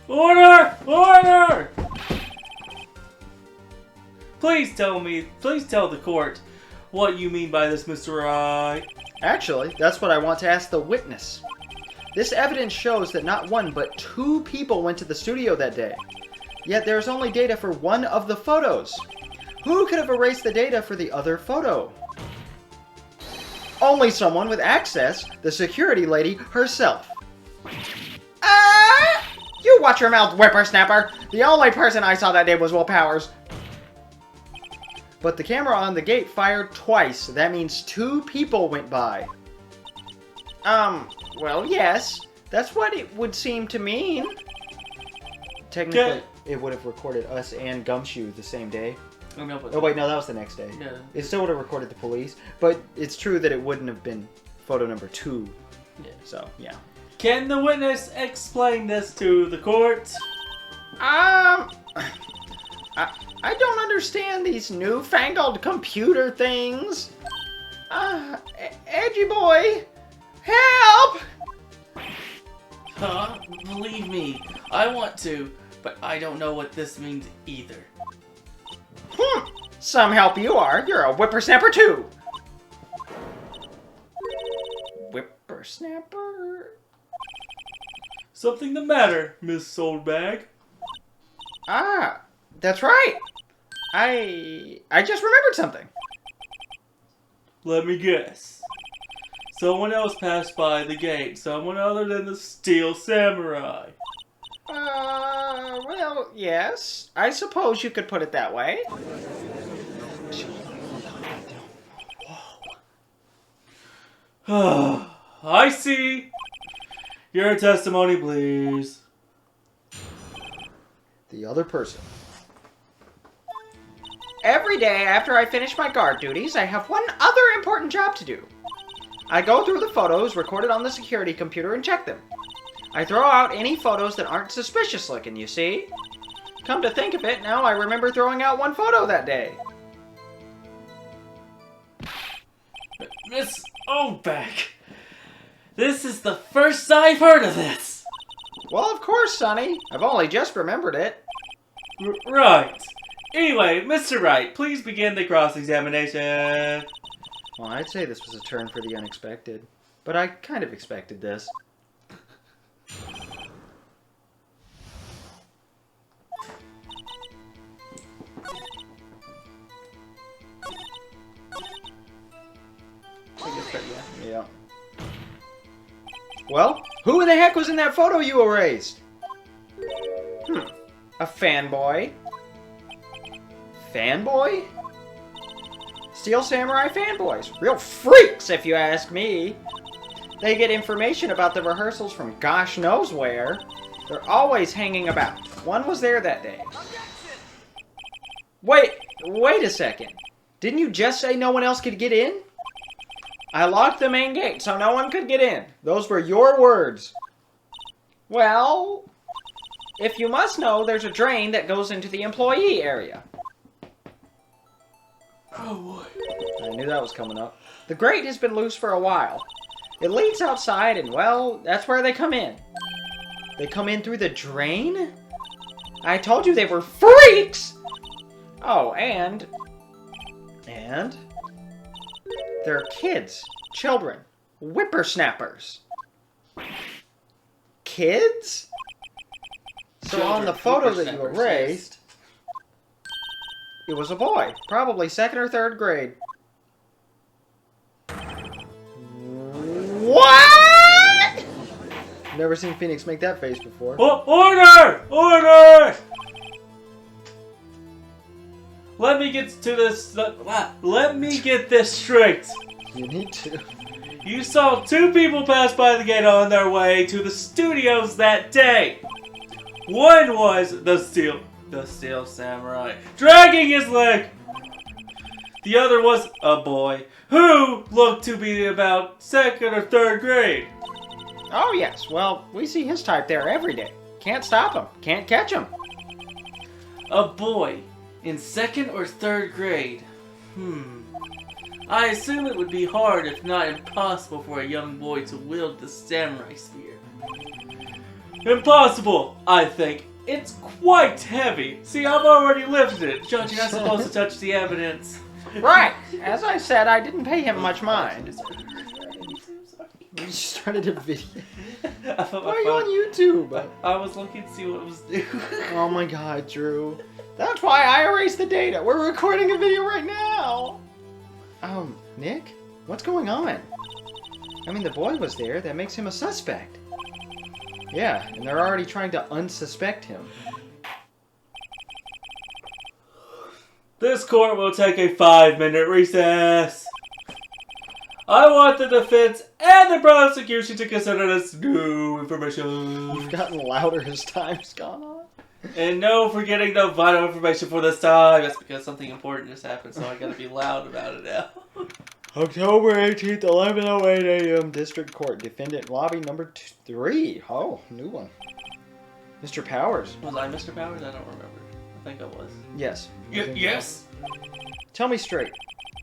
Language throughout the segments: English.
Order! Order! Please tell the court what you mean by this, Mr. Wright. Actually, that's what I want to ask the witness. This evidence shows that not one, but 2 people went to the studio that day. Yet there's only data for one of the photos. Who could have erased the data for the other photo? Only someone with access, the security lady herself. You watch your mouth, whippersnapper! The only person I saw that day was Will Powers. But the camera on the gate fired twice. That means 2 people went by. Well, yes. That's what it would seem to mean. Technically, it would have recorded us and Gumshoe the same day. Oh, wait, no, that was the next day. Yeah. It still would have recorded the police, but it's true that it wouldn't have been photo number 2. Yeah. So, yeah. Can the witness explain this to the court? I don't understand these newfangled computer things. Edgy boy, help! Huh? Believe me, I want to, but I don't know what this means either. Some help you are. You're a whippersnapper too. Whippersnapper? Something the matter, Miss Soldbag? That's right. I just remembered something. Let me guess. Someone else passed by the gate. Someone other than the Steel Samurai. Well, yes. I suppose you could put it that way. I see. Your testimony, please. The other person. Every day after I finish my guard duties, I have one other important job to do. I go through the photos recorded on the security computer and check them. I throw out any photos that aren't suspicious looking, you see? Come to think of it, now I remember throwing out one photo that day. Miss Oldback, this is the first I've heard of this. Well, of course, Sonny. I've only just remembered it. Right. Anyway, Mr. Wright, please begin the cross-examination. Well, I'd say this was a turn for the unexpected, but I kind of expected this. Yeah. Well, who in the heck was in that photo you erased? A fanboy? Fanboy? Steel Samurai fanboys. Real freaks, if you ask me. They get information about the rehearsals from gosh knows where. They're always hanging about. One was there that day. Wait a second. Didn't you just say no one else could get in? I locked the main gate so no one could get in. Those were your words. Well, if you must know, there's a drain that goes into the employee area. Oh boy. I knew that was coming up. The grate has been loose for a while. It leads outside and, well, that's where they come in. They come in through the drain? I told you they were freaks! Oh, and they're kids, children, whippersnappers. Kids? So on the photo that you erased, it was a boy, probably 2nd or 3rd grade. What? Never seen Phoenix make that face before. Oh, order! Order! Let me get to this. Let me get this straight. You need to. You saw 2 people pass by the gate on their way to the studios that day. One was the Steel Samurai, dragging his leg. The other was a boy who looked to be about 2nd or 3rd grade. Oh yes, well, we see his type there every day. Can't stop him, can't catch him. A boy in 2nd or 3rd grade. I assume it would be hard, if not impossible, for a young boy to wield the samurai spear. Impossible, I think. It's quite heavy. See, I've already lifted it. Judge, you're not supposed to touch the evidence. Right. As I said, I didn't pay him much mind. You started a video. Why are you on YouTube? I was looking to see what it was doing. Oh my god, Drew. That's why I erased the data. We're recording a video right now. Nick? What's going on? I mean, the boy was there. That makes him a suspect. Yeah, and they're already trying to unsuspect him. This court will take a 5-minute recess. I want the defense and the prosecution to consider this new information. You've gotten louder as time's gone on. And no forgetting the vital information for this time. That's because something important just happened, so I gotta be loud about it now. October 18th, 11:08 a.m. District Court. Defendant lobby number 3. Oh, new one. Mr. Powers. Was I Mr. Powers? I don't remember. I think I was. Yes. Yes? Tell me straight.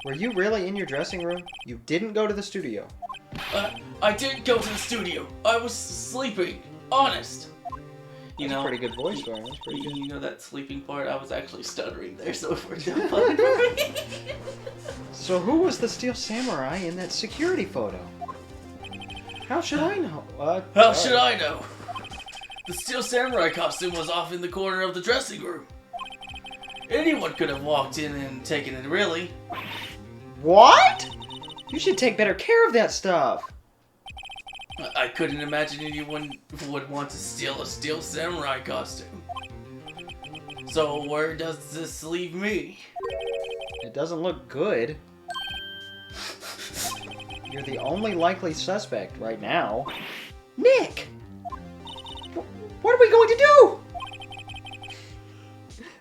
Were you really in your dressing room? You didn't go to the studio. I didn't go to the studio. I was sleeping. Honest. You know, pretty good voice, Ryan. That's pretty good. You know that sleeping part? I was actually stuttering there, so it worked out fine for me. So who was the Steel Samurai in that security photo? How should I know? How should I know? The Steel Samurai costume was off in the corner of the dressing room. Anyone could have walked in and taken it, really. What? You should take better care of that stuff. I couldn't imagine anyone would want to steal a Steel Samurai costume. So where does this leave me? It doesn't look good. You're the only likely suspect right now. Nick! What are we going to do?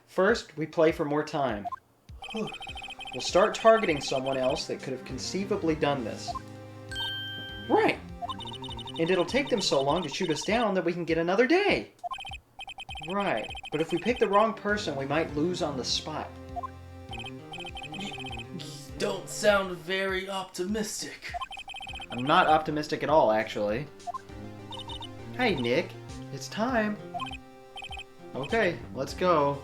First, we play for more time. We'll start targeting someone else that could have conceivably done this. Right. And it'll take them so long to shoot us down that we can get another day. Right. But if we pick the wrong person, we might lose on the spot. You don't sound very optimistic. I'm not optimistic at all, actually. Hey, Nick. It's time. Okay, let's go.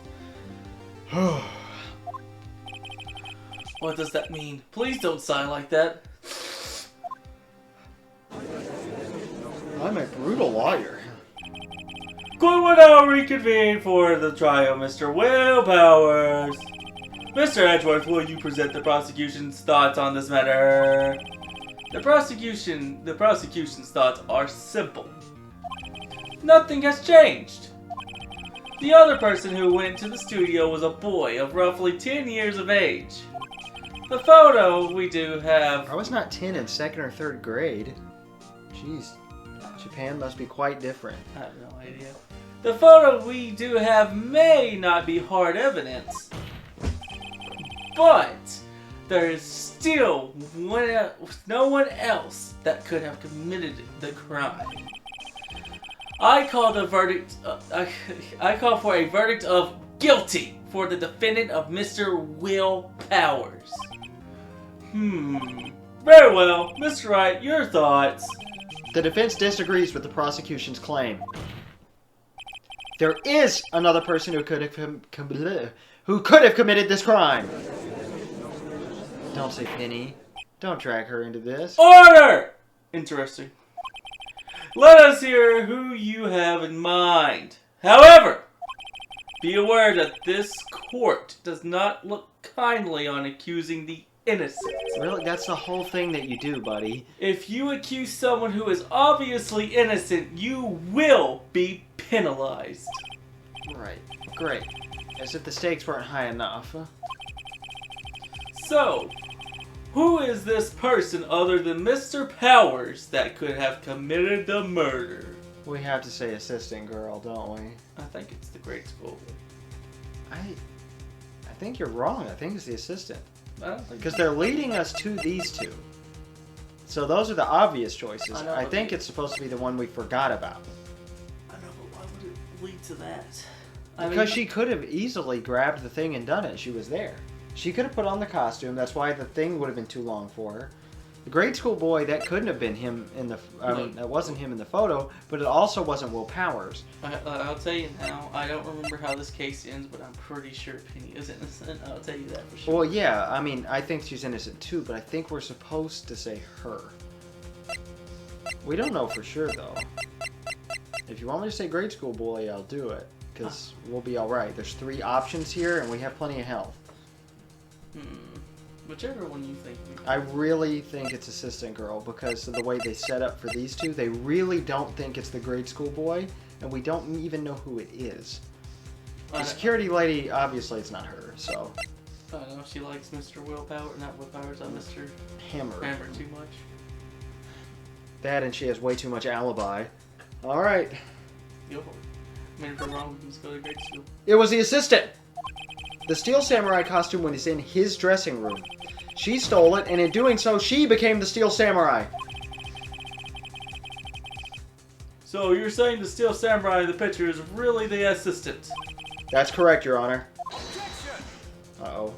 What does that mean? Please don't sigh like that. I'm a brutal lawyer. Court will now reconvene for the trial, Mr. Will Powers. Mr. Edgeworth, will you present the prosecution's thoughts on this matter? The prosecution's thoughts are simple. Nothing has changed. The other person who went to the studio was a boy of roughly 10 years of age. The photo we do have... I was not 10 in 2nd or 3rd grade. Jeez. Japan must be quite different. I have no idea. The photo we do have may not be hard evidence. But there is still no one else that could have committed the crime. I call for a verdict of guilty for the defendant of Mr. Will Powers. Very well. Mr. Wright, your thoughts? The defense disagrees with the prosecution's claim. There is another person who could have committed this crime. Don't say Penny. Don't drag her into this. Order! Interesting. Let us hear who you have in mind. However, be aware that this court does not look kindly on accusing the innocent. Really? That's the whole thing that you do, buddy. If you accuse someone who is obviously innocent, you will be penalized. Right. Great. As if the stakes weren't high enough. So, who is this person other than Mr. Powers that could have committed the murder? We have to say assistant girl, don't we? I think it's the grade school. I think you're wrong. I think it's the assistant. I don't think because they're leading us to these two. So those are the obvious choices. I think it's supposed to be the one we forgot about. I know, but why would it lead to that? Because she could have easily grabbed the thing and done it. She was there. She could have put on the costume. That's why the thing would have been too long for her. The grade school boy, that couldn't have been him in the... I mean, that wasn't him in the photo, but it also wasn't Will Powers. I'll tell you now, I don't remember how this case ends, but I'm pretty sure Penny is innocent. I'll tell you that for sure. Well, yeah, I mean, I think she's innocent too, but I think we're supposed to say her. We don't know for sure, though. If you want me to say grade school boy, I'll do it, because we'll be alright. There's 3 options here, and we have plenty of health. Whichever one you think. I really think it's assistant girl because of the way they set up for these two. They really don't think it's the grade school boy, and we don't even know who it is. The security lady, obviously it's not her, so... I don't know, she likes Mr. Willpower, not Willpowers, Mr. Hammer too much. That, and she has way too much alibi. Alright. Go for it. I mean, if we're wrong, let's go to grade school. It was the assistant! The Steel Samurai costume was in his dressing room. She stole it, and in doing so, she became the Steel Samurai. So you're saying the Steel Samurai in the picture is really the assistant? That's correct, Your Honor. Uh-oh.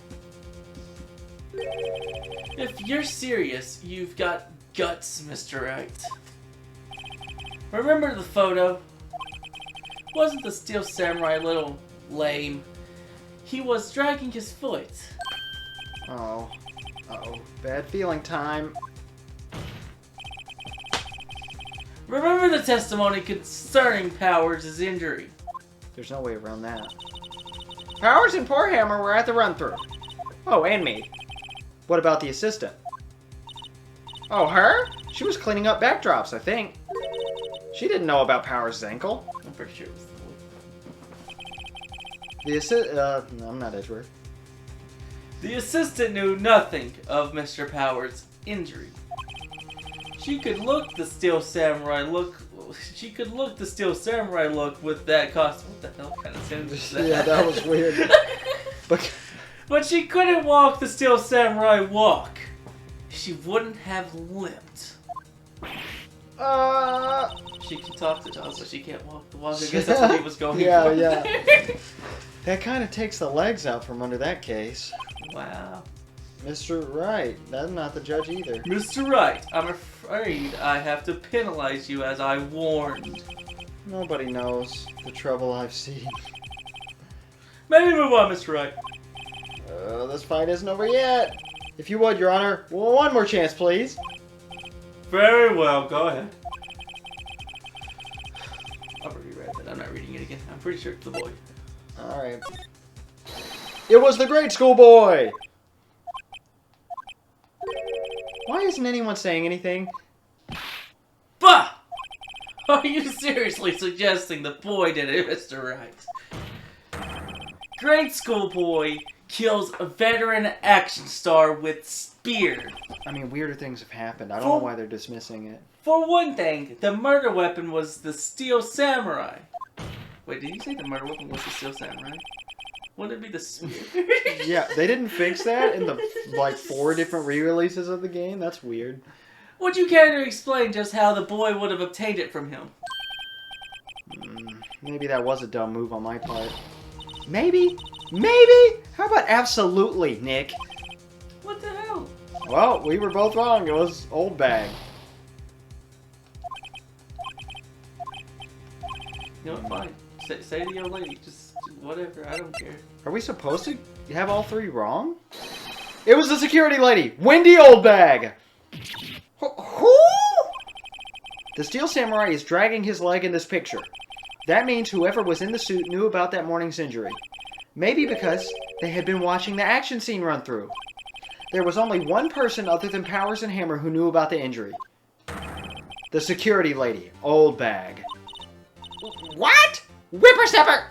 If you're serious, you've got guts, Mr. Wright. Remember the photo? Wasn't the Steel Samurai a little lame? He was dragging his foot. Oh. Uh-oh. Bad feeling time. Remember the testimony concerning Powers' injury? There's no way around that. Powers and poor Hammer were at the run-through. Oh, and me. What about the assistant? Oh, her? She was cleaning up backdrops, I think. She didn't know about Powers' ankle. I'm pretty sure it was I'm not Edgeworth. the assistant knew nothing of Mr. Powers' injury. She could look the Steel Samurai look. She could look the Steel Samurai look with that costume. What the hell kind of sentence is that? Yeah, that was weird. But she couldn't walk the Steel Samurai walk. She wouldn't have limped. She can talk the talk, but she can't walk the walk. I guess that's what he was going for. Yeah. That kind of takes the legs out from under that case. Wow. Mr. Wright, that's not the judge either. Mr. Wright, I'm afraid I have to penalize you as I warned. Nobody knows the trouble I've seen. Maybe move on, Mr. Wright. This fight isn't over yet. If you would, Your Honor, one more chance, please. Very well, go ahead. I've already read that. I'm not reading it again. I'm pretty sure it's the boy. Alright. It was the grade school boy! Why isn't anyone saying anything? Bah! Are you seriously suggesting the boy did it, Mr. Wright? Grade school boy kills a veteran action star with spear. I mean, weirder things have happened. I don't know why they're dismissing it. For one thing, the murder weapon was the Steel Samurai. Wait, did you say the murder weapon was the Steel Samurai? Wouldn't it be the spear? Yeah, they didn't fix that in the, 4 different re-releases of the game? That's weird. Would you care to explain just how the boy would have obtained it from him? Maybe that was a dumb move on my part. Maybe? Maybe? How about absolutely, Nick? What the hell? Well, we were both wrong. It was Old Bag. You know, fine. Say to your lady, just whatever, I don't care. Are we supposed to have all 3 wrong? It was the security lady, Wendy Oldbag! Who? The Steel Samurai is dragging his leg in this picture. That means whoever was in the suit knew about that morning's injury. Maybe because they had been watching the action scene run through. There was only one person other than Powers and Hammer who knew about the injury. The security lady, Oldbag. What? Whippersnapper!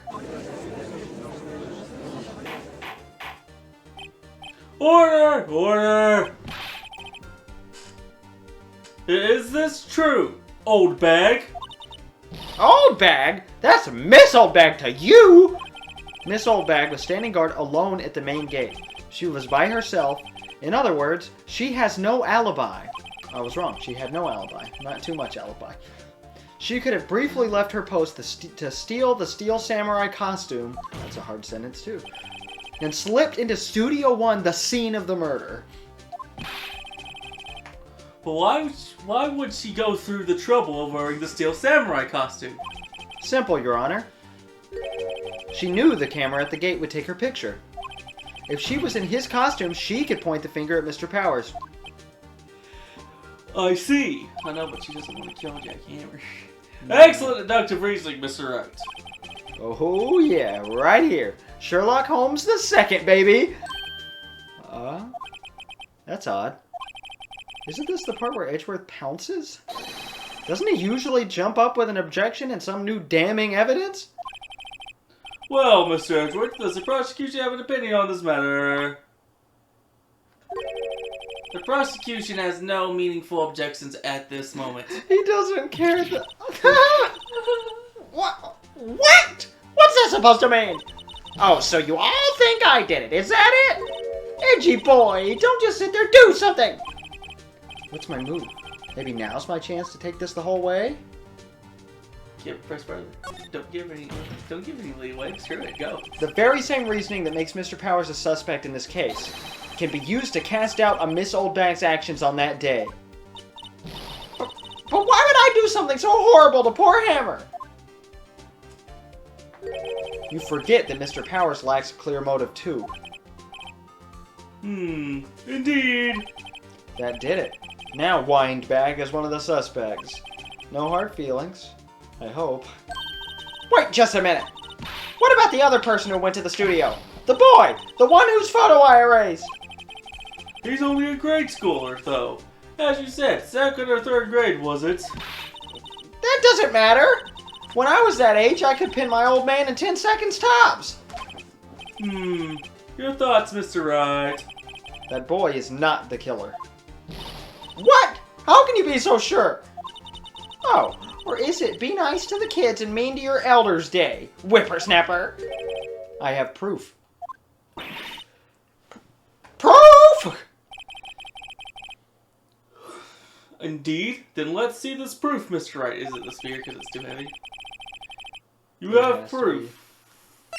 Order! Order! Is this true, Old Bag? Oldbag? That's Miss Oldbag to you! Miss Oldbag was standing guard alone at the main gate. She was by herself. In other words, she has no alibi. I was wrong. She had no alibi. Not too much alibi. She could have briefly left her post to steal the Steel Samurai costume. That's a hard sentence, too. And slipped into Studio 1, the scene of the murder. But why would she go through the trouble of wearing the Steel Samurai costume? Simple, Your Honor. She knew the camera at the gate would take her picture. If she was in his costume, she could point the finger at Mr. Powers. I see. I know, but she doesn't want to kill Jack Hammer. Excellent deductive reasoning, Mr. Wright. Oh yeah, right here. Sherlock Holmes the second, baby! That's odd. Isn't this the part where Edgeworth pounces? Doesn't he usually jump up with an objection and some new damning evidence? Well, Mr. Edgeworth, does the prosecution have an opinion on this matter? The prosecution has no meaningful objections at this moment. He doesn't care What? What? What's that supposed to mean? Oh, so you all think I did it, is that it? Edgy boy, don't just sit there, do something! What's my move? Maybe now's my chance to take this the whole way? Press further. Don't give any leeway. Screw it, go. The very same reasoning that makes Mr. Powers a suspect in this case can be used to cast doubt on Miss Oldbag's actions on that day. But why would I do something so horrible to poor Hammer? You forget that Mr. Powers lacks a clear motive too. Indeed. That did it. Now Windbag is one of the suspects. No hard feelings. I hope. Wait just a minute. What about the other person who went to the studio? The boy! The one whose photo I erased! He's only a grade schooler, though. As you said, 2nd or 3rd grade, was it? That doesn't matter! When I was that age, I could pin my old man in 10 seconds tops! Your thoughts, Mr. Wright? That boy is not the killer. What? How can you be so sure? Oh, or is it be nice to the kids and mean to your elders day, whippersnapper? I have proof. Proof? Indeed? Then let's see this proof, Mr. Wright. Is it the spear because it's too heavy? You have proof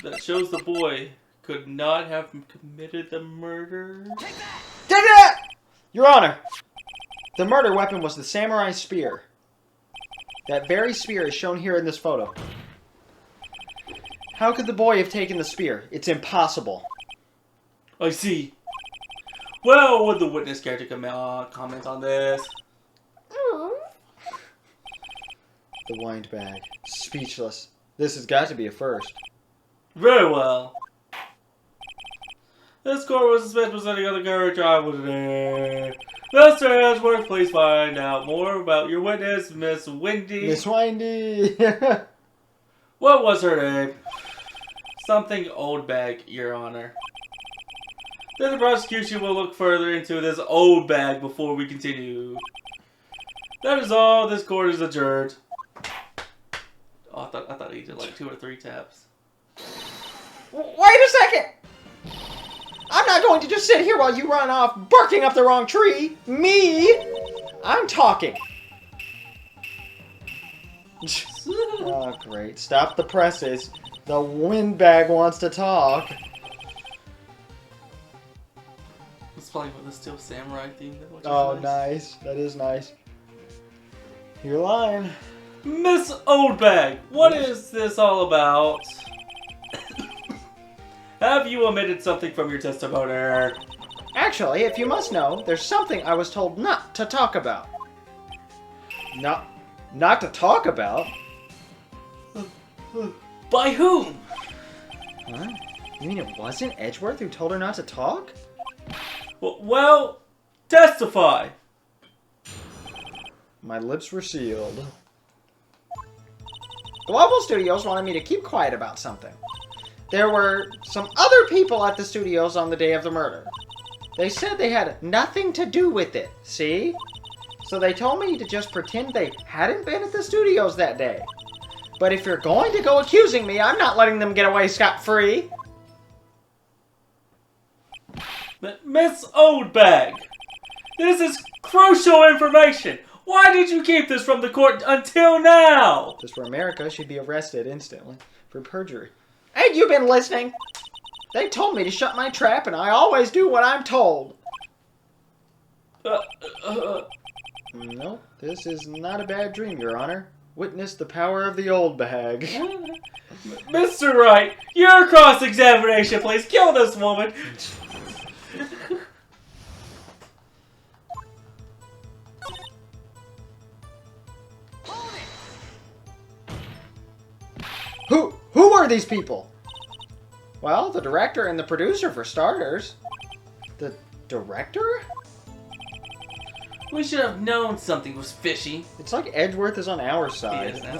that shows the boy could not have committed the murder? Take that! Your Honor, the murder weapon was the samurai spear. That very spear is shown here in this photo. How could the boy have taken the spear? It's impossible. I see. Well, would the witness care to comment on this? The Windbag. Speechless. This has got to be a first. Very well. This court was suspended presenting on the court trial today. Mr. Edgeworth, please find out more about your witness, Miss Windy. Miss Windy! What was her name? Something Oldbag, Your Honor. Then the prosecution will look further into this Oldbag before we continue. That is all. This court is adjourned. Oh, I thought he did like 2 or 3 taps. Wait a second! I'm not going to just sit here while you run off barking up the wrong tree! Me! I'm talking! Oh, great. Stop the presses. The Windbag wants to talk. Let's play with the Steel Samurai theme. Oh, nice. That is nice. Your line. Miss Oldbag, what is this all about? Have you omitted something from your testimony? Actually, if you must know, there's something I was told not to talk about. Not to talk about? By whom? Huh? You mean it wasn't Edgeworth who told her not to talk? Well, testify. My lips were sealed. Global Studios wanted me to keep quiet about something. There were some other people at the studios on the day of the murder. They said they had nothing to do with it, see? So they told me to just pretend they hadn't been at the studios that day. But if you're going to go accusing me, I'm not letting them get away scot-free. Miss Oldbag, this is crucial information. Why did you keep this from the court until now? If this were America, she'd be arrested instantly for perjury. Ain't you been listening? They told me to shut my trap, and I always do what I'm told. Nope, this is not a bad dream, Your Honor. Witness the power of the old bag. Mr. Wright, your cross-examination, please. Kill this woman. Who are these people? Well, the director and the producer for starters. The director? We should have known something was fishy. It's like Edgeworth is on our side. He is now.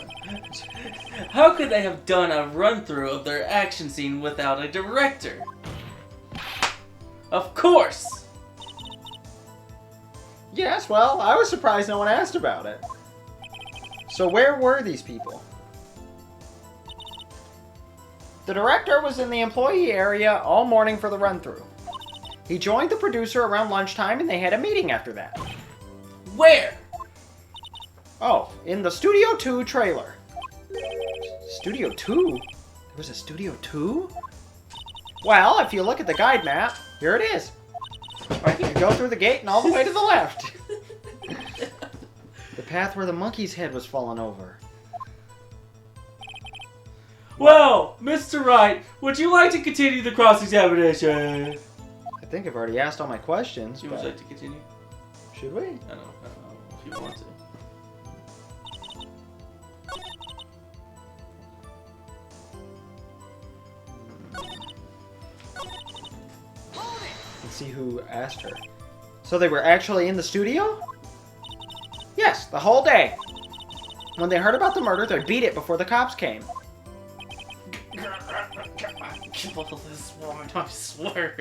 How could they have done a run-through of their action scene without a director? Of course! Yes, well, I was surprised no one asked about it. So where were these people? The director was in the employee area all morning for the run-through. He joined the producer around lunchtime and they had a meeting after that. Where? Oh, in the Studio 2 trailer. Studio 2? There was a Studio 2? Well, if you look at the guide map, here it is. You go through the gate and all the way to the left. The path where the monkey's head was fallen over. Well, Mr. Wright, would you like to continue the cross-examination? I think I've already asked all my questions. You would like to continue? Should we? I don't know if you want to. Let's see who asked her. So they were actually in the studio? Yes, the whole day. When they heard about the murder, they beat it before the cops came. Kill this woman, I swear.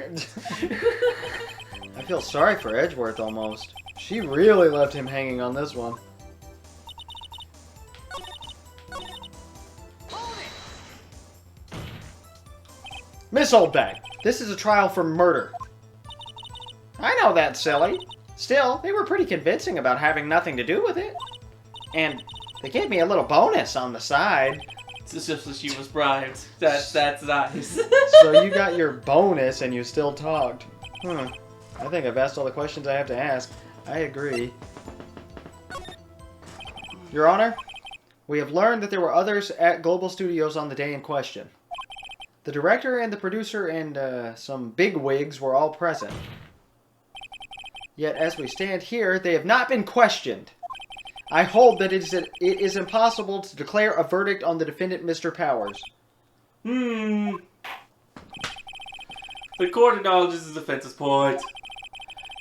I feel sorry for Edgeworth almost. She really left him hanging on this one. Miss Oldbag, this is a trial for murder. I know that's silly. Still, they were pretty convincing about having nothing to do with it. And they gave me a little bonus on the side. It's just that she was bribed. That's nice. So you got your bonus and you still talked. I think I've asked all the questions I have to ask. I agree. Your Honor, we have learned that there were others at Global Studios on the day in question. The director and the producer and some bigwigs were all present. Yet as we stand here, they have not been questioned. I hold that it is impossible to declare a verdict on the defendant, Mr. Powers. The court acknowledges the defense's point.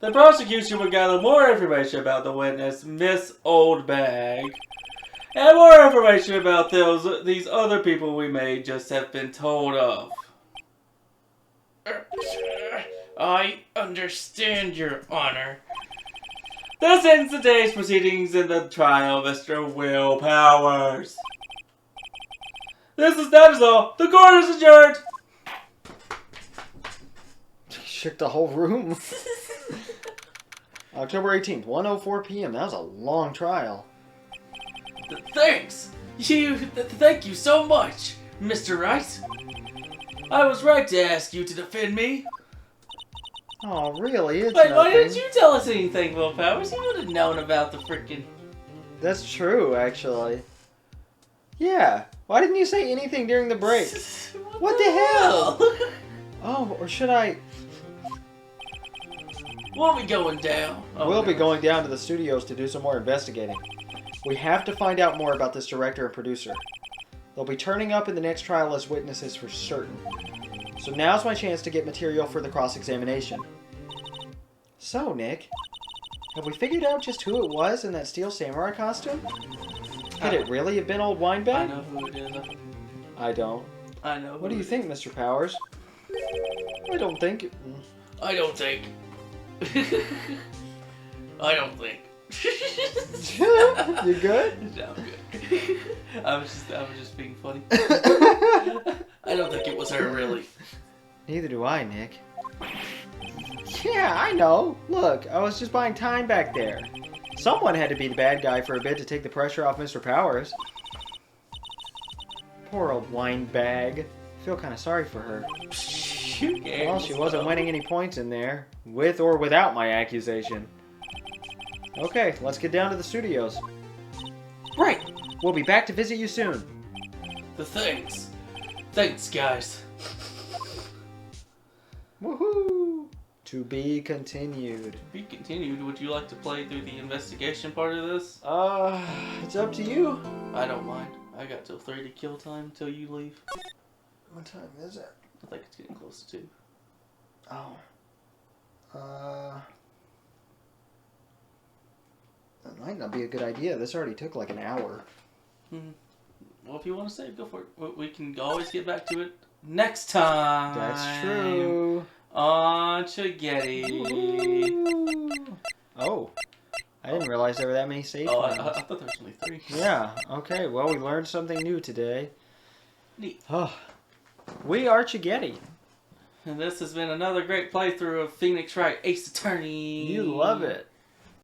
The prosecution will gather more information about the witness, Miss Oldbag, and more information about these other people we may just have been told of. I understand, Your Honor. This ends the day's proceedings in the trial, Mr. Will Powers. That is all. The court is adjourned. Shook the whole room. October 18th, 1:04 p.m. That was a long trial. Thanks. Thank you so much, Mr. Wright. I was right to ask you to defend me. Oh, really? It's Wait, why nothing. didn't you tell us anything, Will Powers? You would have known about the freaking... That's true, actually. Yeah. Why didn't you say anything during the break? What the hell? Oh, or should I... We'll be going down. We'll be going down to the studios to do some more investigating. We have to find out more about this director and producer. They'll be turning up in the next trial as witnesses for certain. So now's my chance to get material for the cross-examination. So, Nick, have we figured out just who it was in that steel samurai costume? Could it really have been old Winebag? I know who it is. I don't. I know. What do you think, Mr. Powers? I don't think... I don't think. I don't think. You good? No, I'm good. I was just being funny. I don't think it was her, really. Neither do I, Nick. Yeah, I know. Look, I was just buying time back there. Someone had to be the bad guy for a bit to take the pressure off Mr. Powers. Poor old Winebag. I feel kind of sorry for her. Well, she wasn't winning any points in there, with or without my accusation. Okay, let's get down to the studios. Right! We'll be back to visit you soon. The thanks. Thanks, guys. Woohoo! To be continued. Be continued. Would you like to play through the investigation part of this? It's up to you. I don't mind. I got till 3 to kill time till you leave. What time is it? I think it's getting close to 2. Oh. That might not be a good idea. This already took like an hour. Well, if you want to save, go for it. We can always get back to it next time. That's true. On Chigetti. Oh. I didn't realize there were that many save Oh, files. I thought there was only 3. Yeah, okay. Well, we learned something new today. Neat. Oh. We are Chigetti. And this has been another great playthrough of Phoenix Wright Ace Attorney. You love it.